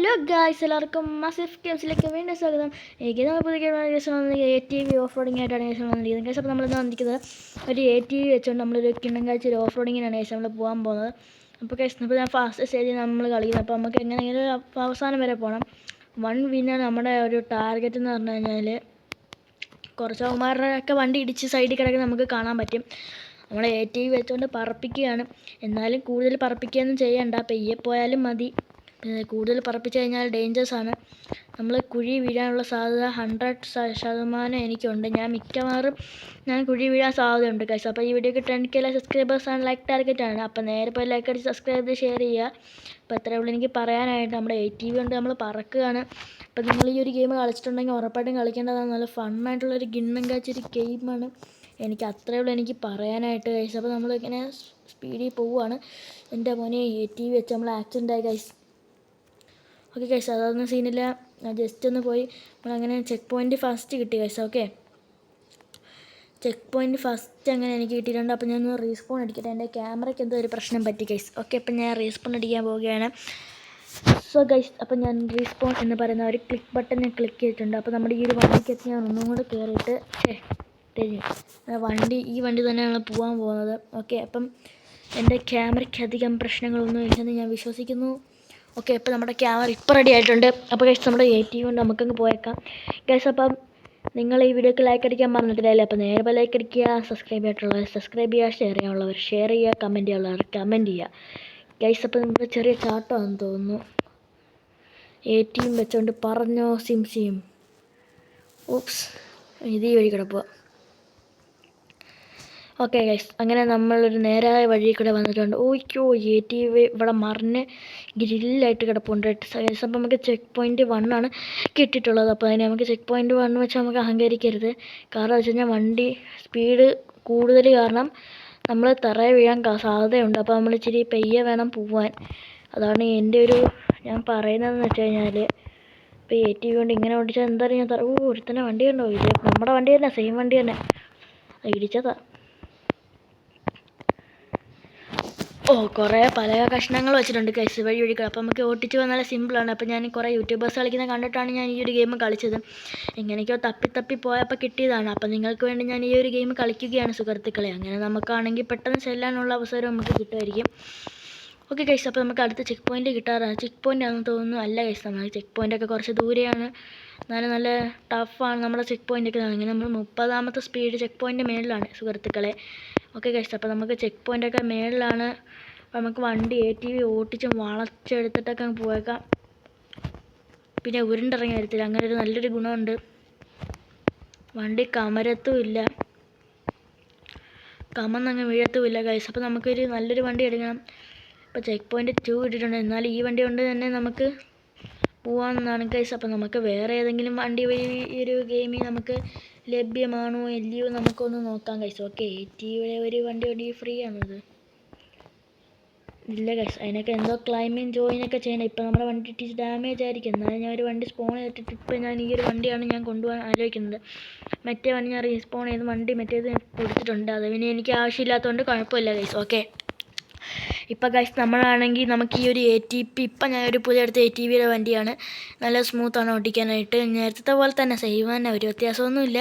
Hello guys, എല്ലാവർക്കും മസിഫ് ഗെയിംസിലേക്ക് വീണ്ടും സ്വാഗതം. എനിക്ക് നമ്മൾ പുതിയ ATV ഓഫ് റോഡിങ് ആയിട്ടാണ് ശേഷം വന്നിരിക്കുന്നത്. ഗൈസ്, അപ്പോൾ നമ്മളിന്ന് വന്നിരിക്കുന്നത് ഒരു ATV വെച്ചുകൊണ്ട് നമ്മളൊരു കിണ്ണം കാഴ്ച ഒരു ഓഫ് റോഡിങ്ങിനാണ് ശേഷം നമ്മൾ പോകാൻ പോകുന്നത്. അപ്പോൾ ഗൈസ്, ഇപ്പോൾ ഞാൻ ഫാസ്റ്റ് സ്റ്റേജിൽ നമ്മൾ കളിക്കുന്നത്. അപ്പോൾ നമുക്ക് എങ്ങനെയെങ്കിലും അവസാനം വരെ പോകണം. 1 വിന്നാണ് നമ്മുടെ ഒരു ടാർഗറ്റ് എന്ന് പറഞ്ഞു കഴിഞ്ഞാൽ. കുറച്ച് അവന്മാരുടെയൊക്കെ വണ്ടി ഇടിച്ച് സൈഡിൽ കിടക്കുന്ന നമുക്ക് കാണാൻ പറ്റും. നമ്മൾ ATV വെച്ചുകൊണ്ട് പറപ്പിക്കുകയാണ്. എന്നാലും കൂടുതൽ പറപ്പിക്കുകയൊന്നും ചെയ്യണ്ട, പെയ്യെ പോയാലും മതി. കൂടുതൽ പറപ്പിച്ച് കഴിഞ്ഞാൽ ഡേഞ്ചേഴ്സ് ആണ്. നമ്മൾ കുഴി വീഴാനുള്ള സാധ്യത 100% എനിക്കുണ്ട്. മിക്കവാറും കുഴി വീഴാൻ സാധ്യതയുണ്ട് ഗൈസ്. അപ്പോൾ ഈ വീഡിയോക്ക് 10K സബ്സ്ക്രൈബേഴ്സാണ് ലൈക്ക് ടാർഗറ്റാണ്. അപ്പോൾ നേരെ പോയി ലൈക്ക് അടിച്ച് സബ്സ്ക്രൈബ് ചെയ്ത് ഷെയർ ചെയ്യുക. അപ്പോൾ എത്രയേ ഉള്ളൂ എനിക്ക് പറയാനായിട്ട്. നമ്മുടെ ATV കൊണ്ട് നമ്മൾ പറക്കുകയാണ്. അപ്പോൾ നിങ്ങൾ ഈ ഒരു ഗെയിം കളിച്ചിട്ടുണ്ടെങ്കിൽ ഉറപ്പായിട്ടും കളിക്കേണ്ടതാണ്. നല്ല ഫണ്ണായിട്ടുള്ളൊരു ഗിണ്ണം കാച്ചൊരു ഗെയിമാണ്. എനിക്ക് അത്രയേ ഉള്ളൂ എനിക്ക് പറയാനായിട്ട് ഗൈസ്. അപ്പോൾ നമ്മളിങ്ങനെ സ്പീഡിൽ പോവുകയാണ്. എൻ്റെ മോനെ ATV വെച്ച് നമ്മൾ ആക്സിഡൻ്റ് ആയി ഗൈസ്. ഓക്കെ ഗൈസ്, അതൊന്നും സീനില്ല. ജസ്റ്റ് ഒന്ന് പോയി നമ്മളങ്ങനെ ചെക്ക് പോയിൻറ്റ് ഫസ്റ്റ് കിട്ടി guys. Okay, check point first അങ്ങനെ എനിക്ക് കിട്ടിയിട്ടുണ്ട്. അപ്പോൾ ഞാനൊന്ന് റീസ്പോൺ അടിക്കട്ടെ. എൻ്റെ ക്യാമറയ്ക്ക് എന്തോ ഒരു പ്രശ്നം പറ്റി ഗൈസ്. ഓക്കെ, അപ്പം ഞാൻ റീസ്പോൺ അടിക്കാൻ പോവുകയാണ്. സോ ഗൈസ്, അപ്പം ഞാൻ റീസ്പോൺ എന്ന് പറയുന്ന ഒരു ക്ലിക്ക് ബട്ടൺ ഞാൻ ക്ലിക്ക് ചെയ്തിട്ടുണ്ട്. അപ്പോൾ നമ്മുടെ ഈ ഒരു വണ്ടിക്കകത്ത് ഞാൻ ഒന്നും കൂടെ കയറിയിട്ട് ഈ വണ്ടി തന്നെയാണ് പോകാൻ പോകുന്നത്. ഓക്കെ, അപ്പം എൻ്റെ ക്യാമറയ്ക്ക് അധികം പ്രശ്നങ്ങളൊന്നും ഇല്ലെന്ന് ഞാൻ വിശ്വസിക്കുന്നു. ഓക്കെ, ഇപ്പോൾ നമ്മുടെ ക്യാമറ ഇപ്പോൾ റെഡി ആയിട്ടുണ്ട്. അപ്പോൾ ഗൈസ്, നമ്മുടെ ATV കൊണ്ട് നമുക്കങ്ങ് പോയേക്കാം ഗൈസ്. അപ്പം നിങ്ങൾ ഈ വീഡിയോക്ക് ലൈക്ക് അടിക്കാൻ പറഞ്ഞിട്ടില്ലല്ലേ? അപ്പോൾ നേരെ പോയി ലൈക്ക് അടിക്കുക. സബ്സ്ക്രൈബ് ചെയ്തിട്ടുള്ളവർ സബ്സ്ക്രൈബ് ചെയ്യുക, ഷെയർ ചെയ്യാനുള്ളവർ ഷെയർ ചെയ്യുക, കമൻറ്റ് ചെയ്യാനുള്ളവർ കമൻറ്റ് ചെയ്യുക ഗൈസ്. അപ്പോൾ നമുക്ക് ചെറിയ ചാട്ടമാണെന്ന് തോന്നുന്നു. ATV വെച്ചുകൊണ്ട് പറഞ്ഞോ സിം ഓപ്സ്, ഇത് ഈ വഴി കിടക്കുക. ഓക്കെ ഗൈസ്, അങ്ങനെ നമ്മളൊരു നേരായ വഴി കൂടെ വന്നിട്ടുണ്ട്. ഓയ്ക്കോ, ATV ഇവിടെ മറിഞ്ഞ് ഗ്രില്ലായിട്ട് കിടപ്പുണ്ട് ഗൈസ്. അപ്പോൾ നമുക്ക് ചെക്ക് പോയിൻറ്റ് 1 ആണ് കിട്ടിയിട്ടുള്ളത്. അപ്പോൾ അതിന് നമുക്ക് ചെക്ക് പോയിൻറ്റ് 1 വെച്ച് നമുക്ക് അഹങ്കരിക്കരുത്. കാരണം വെച്ച് കഴിഞ്ഞാൽ വണ്ടി സ്പീഡ് കൂടുതൽ കാരണം നമ്മൾ തറയെ വീഴാൻ സാധ്യതയുണ്ട്. അപ്പോൾ നമ്മൾ ഇച്ചിരി പെയ്യെ വേണം പോവാൻ. അതാണ് എൻ്റെ ഒരു ഞാൻ പറയുന്നതെന്ന് വെച്ച് കഴിഞ്ഞാൽ. ഇപ്പോൾ ATV കൊണ്ട് ഇങ്ങനെ ഓടിച്ചാൽ എന്താ പറയുക, ഒരുത്തന്നെ വണ്ടി കണ്ടോ? ഇത് നമ്മുടെ വണ്ടി തന്നെ, സെയിം വണ്ടി തന്നെ ഇടിച്ചതാ. കുറേ പല കഷ്ണങ്ങൾ വെച്ചിട്ടുണ്ട് ഗൈസ് വഴി. അപ്പോൾ നമുക്ക് ഓട്ടിച്ച് പോകാൻ നല്ല സിമ്പിളാണ്. അപ്പോൾ ഞാൻ കുറേ യൂട്യൂബേഴ്സ് കളിക്കുന്നത് കണ്ടിട്ടാണ് ഞാൻ ഈ ഒരു ഗെയിം കളിച്ചത്. എങ്ങനെയൊക്കെയോ തപ്പി പോയപ്പോൾ കിട്ടിയതാണ്. അപ്പോൾ നിങ്ങൾക്ക് വേണ്ടി ഞാൻ ഈ ഒരു ഗെയിം കളിക്കുകയാണ് സുഹൃത്തുക്കളെ. അങ്ങനെ നമുക്കാണെങ്കിൽ പെട്ടെന്ന് ചെല്ലാനുള്ള അവസരം നമുക്ക് കിട്ടുമായിരിക്കും. ഓക്കെ ഗൈസ്, അപ്പോൾ നമുക്ക് അടുത്ത ചെക്ക് പോയിൻറ്റ് കിട്ടാറാണ്. ചെക്ക് പോയിൻ്റ് ആണെന്ന് തോന്നുന്നു. അല്ല ഗൈസ്, നമ്മൾ ചെക്ക് പോയിൻ്റൊക്കെ കുറച്ച് ദൂരെയാണ്. നല്ല ടഫാണ് നമ്മുടെ ചെക്ക് പോയിൻ്റൊക്കെ. അങ്ങനെ നമ്മൾ 30ാമത്തെ സ്പീഡ് ചെക്ക് പോയിൻ്റ് മേളിലാണ് സുഹൃത്തുക്കളെ. ഓക്കെ ഗൈസ്, അപ്പോൾ നമുക്ക് ചെക്ക് പോയിൻ്റൊക്കെ മേളിലാണ്. അപ്പോൾ നമുക്ക് വണ്ടി ATV ഓട്ടിച്ച് വളച്ചെടുത്തിട്ടൊക്കെ അങ്ങ് പോയേക്കാം. പിന്നെ ഉരുണ്ടിറങ്ങി വരത്തില്ല. അങ്ങനെ ഒരു നല്ലൊരു ഗുണമുണ്ട്. വണ്ടി കമരത്തുമില്ല, കമന്നങ്ങ് വീഴത്തുമില്ല ഗൈസ്. അപ്പോൾ നമുക്കൊരു നല്ലൊരു വണ്ടി എടുക്കണം. ഇപ്പോൾ ചെക്ക് പോയിൻറ്റ് 2 ഇട്ടിട്ടുണ്ട്. എന്നാൽ ഈ വണ്ടി കൊണ്ട് തന്നെ നമുക്ക് പോകാമെന്നാണ് ഗൈസ്. അപ്പോൾ നമുക്ക് വേറെ ഏതെങ്കിലും വണ്ടി വഴി ഈ ഒരു ഗെയിമിൽ നമുക്ക് ലഭ്യമാണോ ഇല്ലയോ നമുക്കൊന്ന് നോക്കാം ഗൈസ്. ഓക്കെ, ATVയുടെ ഒരു വണ്ടി ഫ്രീ ആണത്. ഇല്ല ഗൈസ്, അതിനൊക്കെ എന്തോ ക്ലൈമിങ് ജോയിനൊക്കെ ചെയ്യണം. ഇപ്പോൾ നമ്മുടെ വണ്ടി ഇട്ടിച്ച് ഡാമേജ് ആയിരിക്കും. എന്നാലും ഞാൻ ഒരു വണ്ടി സ്പോൺ ചെയ്തിട്ട് ഇപ്പോൾ ഞാൻ ഈ ഒരു വണ്ടിയാണ് ഞാൻ കൊണ്ടുപോകാൻ ആലോചിക്കുന്നത്. മറ്റേ വണ്ടി ഞാൻ റീസ്പോൺ ചെയ്ത് വണ്ടി മറ്റേത് കൊടുത്തിട്ടുണ്ട്. അത് പിന്നെ എനിക്ക് ആവശ്യമില്ലാത്തതുകൊണ്ട് കുഴപ്പമില്ല ഗൈസ്. ഓക്കെ, ഇപ്പോൾ ഗൈസ് നമ്മളാണെങ്കിൽ നമുക്ക് ഈ ഒരു ഇപ്പം ഞാനൊരു പുതിയ എടുത്ത ATVയുടെ വണ്ടിയാണ്. നല്ല സ്മൂത്താണ് ഓടിക്കാനായിട്ട്. നേരത്തെ പോലെ തന്നെ സെയിം തന്നെ, ഒരു വ്യത്യാസമൊന്നുമില്ല.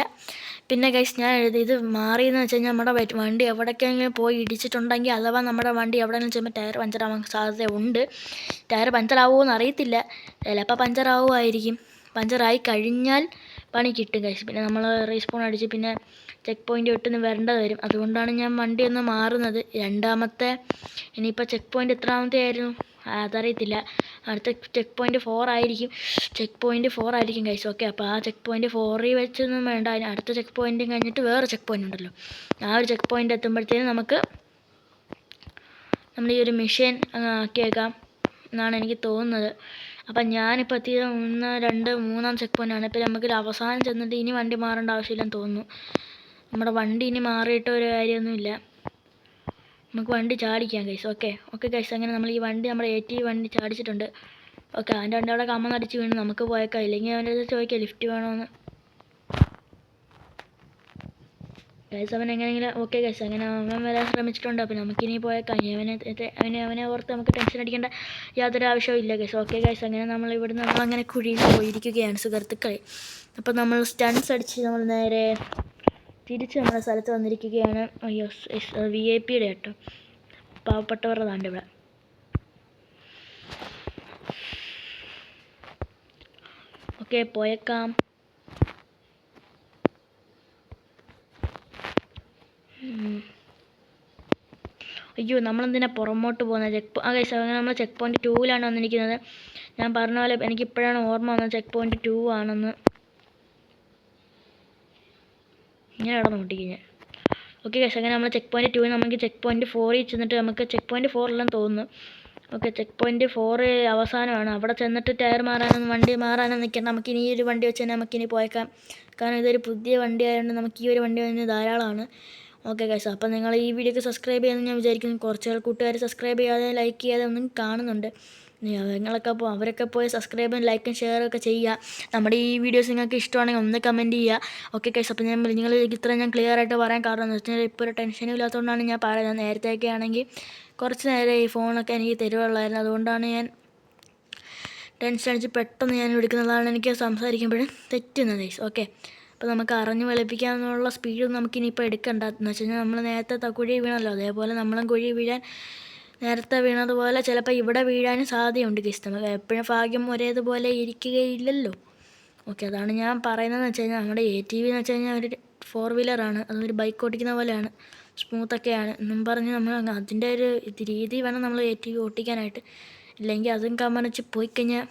പിന്നെ ഗൈസ്, ഞാൻ ഇത് മാറിയെന്ന് വെച്ച് കഴിഞ്ഞാൽ നമ്മുടെ വണ്ടി എവിടേക്കെങ്കിലും പോയി ഇടിച്ചിട്ടുണ്ടെങ്കിൽ അഥവാ നമ്മുടെ വണ്ടി എവിടെയെങ്കിലും ചെയ്യുമ്പോൾ ടയർ പഞ്ചറാവാൻ സാധ്യതയുണ്ട്. ടയർ പഞ്ചറാവുമോ എന്ന് അറിയത്തില്ല, ചിലപ്പോൾ പഞ്ചറാവുമായിരിക്കും. പഞ്ചറായി കഴിഞ്ഞാൽ പണി കിട്ടും ഗൈസ്. പിന്നെ നമ്മൾ റീസ്പോൺ അടിച്ച് പിന്നെ ചെക്ക് പോയിൻ്റ് വിട്ടൊന്ന് വരേണ്ടത് വരും. അതുകൊണ്ടാണ് ഞാൻ വണ്ടി ഒന്ന് മാറുന്നത്. രണ്ടാമത്തെ ഇനിയിപ്പോൾ ചെക്ക് പോയിൻ്റ് എത്രാമത്തെ ആയിരുന്നു അതറിയത്തില്ല. അടുത്ത ചെക്ക് പോയിൻ്റ് 4 ആയിരിക്കും. ചെക്ക് പോയിൻ്റ് 4 ആയിരിക്കും ഗൈസ്. ഓക്കെ, അപ്പോൾ ആ ചെക്ക് പോയിൻ്റ് 4 വെച്ചൊന്നും വേണ്ട. അതിന് അടുത്ത ചെക്ക് പോയിൻറ്റും കഴിഞ്ഞിട്ട് വേറെ ചെക്ക് പോയിൻ്റ് ഉണ്ടല്ലോ. ആ ഒരു ചെക്ക് പോയിൻ്റ് എത്തുമ്പോഴത്തേനും നമ്മൾ ഈ ഒരു മിഷൻ അങ്ങ് ആക്കിയേക്കാം എന്നാണ് എനിക്ക് തോന്നുന്നത്. അപ്പം ഞാനിപ്പോൾ എത്തിയത് 1, 2, 3 ചെക്ക് പോയിൻ്റാണ്. ഇപ്പോൾ നമുക്കൊരു അവസാനം ചെന്നിട്ട് ഇനി വണ്ടി മാറേണ്ട ആവശ്യമില്ലെന്ന് തോന്നുന്നു. നമ്മുടെ വണ്ടി ഇനി മാറിയിട്ട് ഒരു കാര്യമൊന്നുമില്ല. നമുക്ക് വണ്ടി ചാടിക്കാം ഗൈസ്. ഓക്കെ ഗൈസ്, അങ്ങനെ നമ്മൾ ഈ വണ്ടി നമ്മുടെ ATV വണ്ടി ചാടിച്ചിട്ടുണ്ട്. ഓക്കെ, അവൻ്റെ വണ്ടി അവിടെ കമ്മന്നടിച്ച് വീണ് നമുക്ക് പോയേക്കാം. ഇല്ലെങ്കിൽ അവൻ്റെ അടുത്ത് ചോദിക്കാം ലിഫ്റ്റ് വേണമെന്ന്. ഗൈസ് അവൻ എങ്ങനെയെങ്കിലും ഓക്കെ ഗൈസ് അങ്ങനെ അവൻ വരാൻ ശ്രമിച്ചിട്ടുണ്ട്. അപ്പോൾ നമുക്കിനി പോയേക്കാം. അവനെ ഓർത്ത് നമുക്ക് ടെൻഷൻ അടിക്കേണ്ട യാതൊരു ആവശ്യവും ഇല്ല ഗൈസ്. ഓക്കെ ഗൈസ് അങ്ങനെ നമ്മളങ്ങനെ കുഴിയിൽ പോയിരിക്കുകയാണ് സുഹൃത്തുക്കളെ. അപ്പോൾ നമ്മൾ സ്റ്റൺസ് അടിച്ച് നമ്മൾ നേരെ തിരിച്ച് നമ്മുടെ സ്ഥലത്ത് വന്നിരിക്കുകയാണ്. അയ്യോ VIP കേട്ടോ, പാവപ്പെട്ടവരുടെ താണ്ട് ഇവിടെ. ഓക്കെ പോയേക്കാം. അയ്യോ നമ്മളെന്തിനാ പുറമോട്ട് പോകുന്നത്? ഗൈസ് അങ്ങനെ നമ്മൾ ചെക്ക് പോയിൻറ്റ് 2-ലാണ് വന്നിരിക്കുന്നത്. ഞാൻ പറഞ്ഞ പോലെ എനിക്കിപ്പോഴാണ് ഓർമ്മ വന്നത് ചെക്ക് പോയിൻറ്റ് 2 ആണെന്ന്. ഇങ്ങനെ കിടന്ന് മുട്ടിക്കഴിഞ്ഞാൽ ഓക്കെ ഗൈസ് അങ്ങനെ നമ്മൾ ചെക്ക് പോയിൻറ്റ് 2 നമുക്ക് ചെക്ക് പോയിൻറ്റ് 4 ചെന്നിട്ട് നമുക്ക് ചെക്ക് പോയിൻറ്റ് 4 തോന്നുന്നു. ഓക്കെ ചെക്ക് പോയിൻറ്റ് 4 അവസാനമാണ്. അവിടെ ചെന്നിട്ട് ടയർ മാറാനൊന്നും വണ്ടി മാറാനൊന്നും നിൽക്കാം. നമുക്കിനി ഈ ഒരു വണ്ടി വെച്ച് തന്നെ നമുക്കിനി പോയേക്കാം. കാരണം ഇതൊരു പുതിയ വണ്ടി ആയതുകൊണ്ട് നമുക്ക് ഈ ഒരു വണ്ടി തന്നെ ധാരാളമാണ്. ഓക്കെ ഗൈസ് അപ്പോൾ നിങ്ങൾ ഈ വീഡിയോക്ക് സബ്സ്ക്രൈബ് ചെയ്യാമെന്ന് ഞാൻ വിചാരിക്കുന്നു. കുറച്ച് കൂട്ടുകാർ സബ്സ്ക്രൈബ് ചെയ്യാതെ ലൈക്ക് ചെയ്യാതെ ഒന്നും കാണുന്നുണ്ട്. അവരൊക്കെ പോയി സബ്സ്ക്രൈബും ലൈക്കും ഷെയറും ഒക്കെ ചെയ്യുക. നമ്മുടെ ഈ വീഡിയോസ് നിങ്ങൾക്ക് ഇഷ്ടമാണെങ്കിൽ ഒന്ന് കമൻറ്റ് ചെയ്യുക. ഓക്കെ ഗൈസ് അപ്പോൾ നിങ്ങൾ ഇത്ര ഞാൻ ക്ലിയർ ആയിട്ട് പറയാൻ കാരണം എന്ന് വെച്ചാൽ ഇപ്പോൾ ഒരു ടെൻഷനും ഇല്ലാത്തതുകൊണ്ടാണ് ഞാൻ പറയുന്നത്. നേരത്തെയൊക്കെ ആണെങ്കിൽ കുറച്ച് നേരം ഈ ഫോണൊക്കെ എനിക്ക് തരുവുള്ളായിരുന്നു. അതുകൊണ്ടാണ് ഞാൻ ടെൻഷൻ അടിച്ച് പെട്ടെന്ന് ഞാൻ എടുക്കുന്നതാണ് എനിക്ക് സംസാരിക്കുമ്പോഴും തെറ്റുന്നത് ഗൈസ്. ഓക്കെ അപ്പോൾ നമുക്ക് അറിഞ്ഞ് വെളുപ്പിക്കാനുള്ള സ്പീഡ് നമുക്കിനിയിപ്പോൾ എടുക്കണ്ട. എന്ന് വെച്ച് കഴിഞ്ഞാൽ നമ്മൾ നേരത്തെ കുഴി വീണല്ലോ, അതേപോലെ നമ്മളും കുഴി വീഴാൻ നേരത്തെ വീണതുപോലെ ചിലപ്പോൾ ഇവിടെ വീഴാനും സാധ്യതയുണ്ട് ഗൈസ്. നമുക്ക് എപ്പോഴും ഭാഗ്യം ഒരേതുപോലെ ഇരിക്കുകയില്ലല്ലോ. ഓക്കെ അതാണ് ഞാൻ പറയുന്നതെന്ന് വെച്ച് കഴിഞ്ഞാൽ നമ്മുടെ ATV എന്ന് വെച്ച് കഴിഞ്ഞാൽ ഒരു 4 വീലറാണ്. അതൊരു ബൈക്ക് ഓടിക്കുന്ന പോലെയാണ്, സ്മൂത്തൊക്കെയാണ് എന്നും പറഞ്ഞ് നമ്മൾ അതിൻ്റെ ഒരു രീതി വേണം നമ്മൾ ATV ഓട്ടിക്കാനായിട്ട്. ഇല്ലെങ്കിൽ അതും കമണിച്ച് പോയി കഴിഞ്ഞാൽ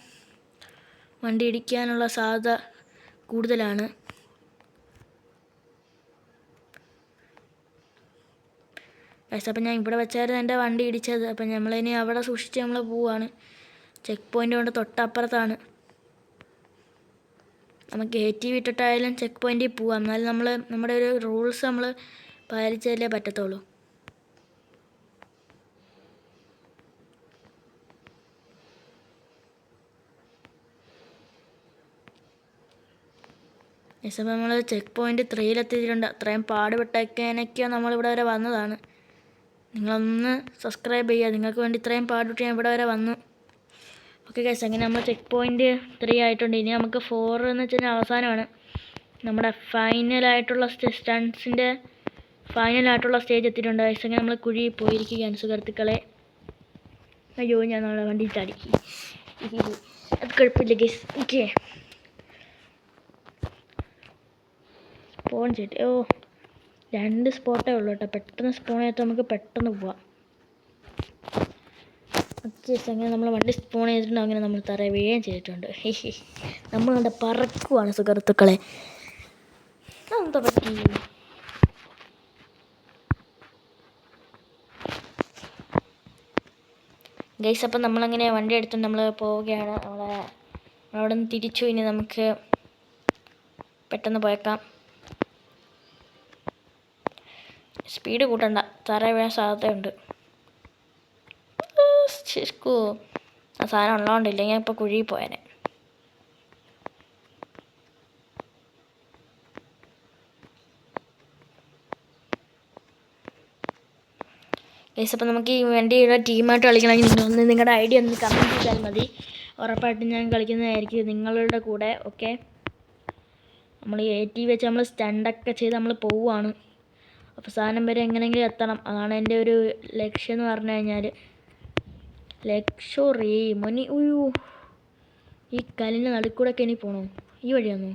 വണ്ടി ഇടിക്കാനുള്ള സാധ്യത കൂടുതലാണ്. ഗൈസ് അപ്പോൾ ഞാൻ ഇവിടെ വെച്ചായിരുന്നു എൻ്റെ വണ്ടി ഇടിച്ചത്. അപ്പം നമ്മളിനി അവിടെ സൂക്ഷിച്ച് നമ്മൾ പോവുകയാണ്. ചെക്ക് പോയിൻ്റ് കൊണ്ട് തൊട്ടപ്പുറത്താണ്. നമുക്ക് ATV ഇട്ടിട്ടായാലും ചെക്ക് പോയിൻറ്റിൽ പോവാം. എന്നാലും നമ്മുടെ ഒരു റൂൾസ് നമ്മൾ പാലിച്ചല്ലേ പറ്റത്തുള്ളൂ. ഗൈസ് അപ്പോൾ നമ്മൾ ചെക്ക് പോയിൻറ്റ് 3-ലെത്തിയിട്ടുണ്ട്. അത്രയും പാടുപെട്ടൊക്കെയാണൊക്കെയോ നമ്മളിവിടെ വരെ വന്നതാണ്. നിങ്ങളൊന്ന് സബ്സ്ക്രൈബ് ചെയ്യുക. നിങ്ങൾക്ക് വേണ്ടി ഇത്രയും പാടുപെട്ട് ഞാൻ ഇവിടെ വരെ വന്നു. ഓക്കെ ഗൈസ് അങ്ങനെ നമ്മൾ ചെക്ക് പോയിൻറ്റ് 3 ആയിട്ടുണ്ട്. ഇനി നമുക്ക് 4 എന്ന് വെച്ച് കഴിഞ്ഞാൽ അവസാനമാണ്. നമ്മുടെ ഫൈനലായിട്ടുള്ള സ്റ്റൺസിൻ്റെ ഫൈനലായിട്ടുള്ള സ്റ്റേജ് എത്തിയിട്ടുണ്ട്. ഗൈസ് അങ്ങനെ നമ്മൾ കുഴി പോയിരിക്കുകയാണ് സുഹൃത്തുക്കളെ. അയ്യോ ഞാൻ നമ്മളെ വണ്ടി ചാടി, അത് കുഴപ്പമില്ല ഗൈസ്. ഓക്കെ സ്പോൺ ചെയ്തിട്ട് 2 സ്പോട്ടേ ഉള്ളൂ കേട്ടോ. പെട്ടെന്ന് സ്പോൺ ചെയ്തിട്ട് നമുക്ക് പെട്ടെന്ന് പോവാം. ഓക്കെ അങ്ങനെ നമ്മൾ വണ്ടി സ്പോൺ ചെയ്തിട്ടുണ്ട്. അങ്ങനെ നമ്മൾ തറ വീഴുകയും ചെയ്തിട്ടുണ്ട്. നമ്മൾ കണ്ട പറക്കുവാണ് സുഹൃത്തുക്കളെ. എന്താ പറ്റി? ഗൈസ് അപ്പം നമ്മളങ്ങനെ വണ്ടി എടുത്തുകൊണ്ട് നമ്മൾ പോവുകയാണ്. അവിടെ നിന്ന് തിരിച്ചു. ഇനി നമുക്ക് പെട്ടെന്ന് പോയേക്കാം. സ്പീഡ് കൂട്ടണ്ട, തറ വീഴാൻ സാധ്യതയുണ്ട്. ശരിക്കൂ ആ സാധനം ഉള്ളതുകൊണ്ടില്ല, ഞാൻ ഇപ്പോൾ കുഴിയിൽ പോയേനെ. ഗൈസ് അപ്പോൾ നമുക്ക് ഈ വണ്ടിയുടെ ടീമായിട്ട് കളിക്കണമെങ്കിൽ നിങ്ങളുടെ ഐഡിയ ഒന്ന് കമൻറ്റ് ചെയ്താൽ മതി. ഉറപ്പായിട്ടും ഞാൻ കളിക്കുന്നതായിരിക്കും നിങ്ങളുടെ കൂടെ. ഓക്കെ നമ്മൾ ATV വെച്ച് നമ്മൾ സ്റ്റണ്ടൊക്കെ ചെയ്ത് നമ്മൾ പോവുകയാണ്. അവസാനം വരെ എങ്ങനെയെങ്കിലും എത്തണം, അതാണ് എൻ്റെ ഒരു ലക്ഷ്യം എന്ന് പറഞ്ഞു കഴിഞ്ഞാൽ. ലക്ഷറി മൊനി ഉയ്യോ, ഈ കല്ലിൻ്റെ നടുക്കൂടെയൊക്കെ ഇനി പോകണോ? ഈ വഴിയാണോ?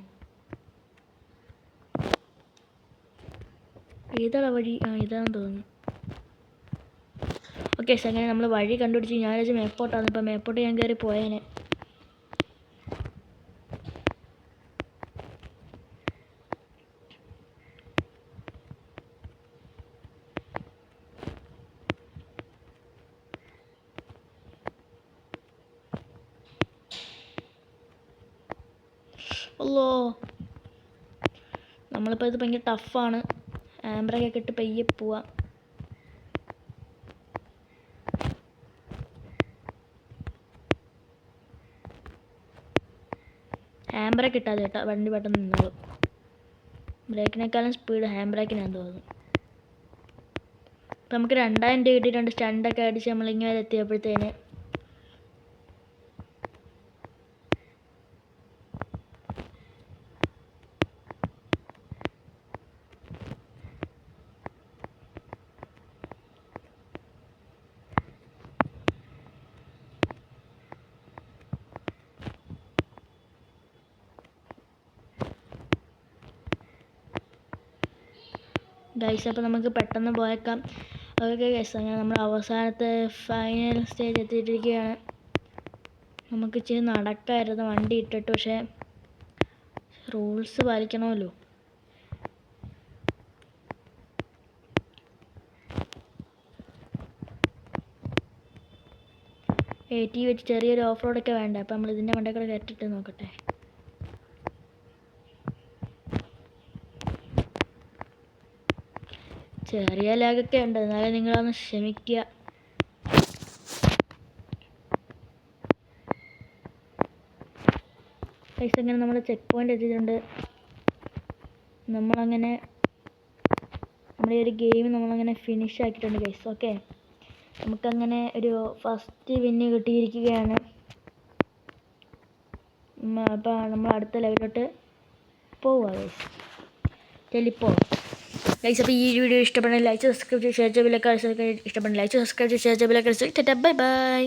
ഏതാണ് വഴി? ഇതാണെന്ന് തോന്നുന്നു. ഓക്കെ അങ്ങനെ നമ്മൾ വഴി കണ്ടുപിടിച്ച്. ഞാനത് മേപ്പോട്ടാണ്. ഇപ്പം മേപ്പോട്ട് ഞാൻ കയറി പോയേനെ. അല്ലോ നമ്മളിപ്പോൾ ഇത് ഭയങ്കര ടഫാണ്. ആംബ്രയൊക്കെ ഇട്ട് പയ്യെ പോവാം. ആംബ്രയൊക്കെ ഇട്ടാൽ കേട്ടോ വണ്ടി പെട്ടെന്ന് നിന്നോളും. ബ്രേക്കിനേക്കാളും സ്പീഡ് ഹാൻഡ് ബ്രേക്കിനാന്ന് തോന്നുന്നു. അപ്പം നമുക്ക് 2000 രൂപ കിട്ടിയിട്ടുണ്ട്. സ്റ്റണ്ടൊക്കെ അടിച്ച് നമ്മളിങ്ങനെ വരെ എത്തിയപ്പോഴത്തേന്. ഗൈസ് അപ്പോൾ നമുക്ക് പെട്ടെന്ന് പോയേക്കാം. ഓക്കെ ഗൈസ്, അങ്ങനെ നമ്മൾ അവസാനത്തെ ഫൈനൽ സ്റ്റേജ് എത്തിയിട്ടിരിക്കുകയാണ്. നമുക്ക് ഇച്ചിരി നടക്കായിരുന്നു വണ്ടി ഇട്ടിട്ട്, പക്ഷേ റൂൾസ് പാലിക്കണമല്ലോ. AT വെച്ച് ചെറിയൊരു ഓഫ് റോഡൊക്കെ വേണ്ട. അപ്പം നമ്മൾ ഇതിൻ്റെ മണ്ടേ കൂടെ കയറ്റിട്ട് നോക്കട്ടെ. ചെറിയ ലാഗൊക്കെ ഉണ്ട്, എന്നാലും നിങ്ങളൊന്ന് ക്ഷമിക്കുക. പൈസ അങ്ങനെ നമ്മൾ ചെക്ക് പോയിൻ്റ് എത്തിയിട്ടുണ്ട്. നമ്മളങ്ങനെ നമ്മുടെ ഈ ഒരു ഗെയിം നമ്മളങ്ങനെ ഫിനിഷ് ആക്കിയിട്ടുണ്ട് ഗൈസ്. ഓക്കെ, നമുക്കങ്ങനെ ഒരു ഫസ്റ്റ് വിന്ന് കിട്ടിയിരിക്കുകയാണ്. അപ്പോൾ നമ്മൾ അടുത്ത ലെവലിലോട്ട് പോവുക ഗൈസ്. ചെല്ലിപ്പോ ഗൈസ്. അപ്പോൾ ഈ വീഡിയോ ഇഷ്ടപ്പെടുന്ന ലൈക്ക് സബ്സ്ക്രൈബ് ചെയ്ത് ഷെയർ ചെയ്ത് ബെൽ ഐക്കൺ ഇഷ്ടപ്പെടുന്ന ലൈക്ക് സബ്സ്ക്രൈബ് ചെയ്ത് ഷെയർ ചെയ്ത് ബെൽ ഐക്കൺ. Bye bye.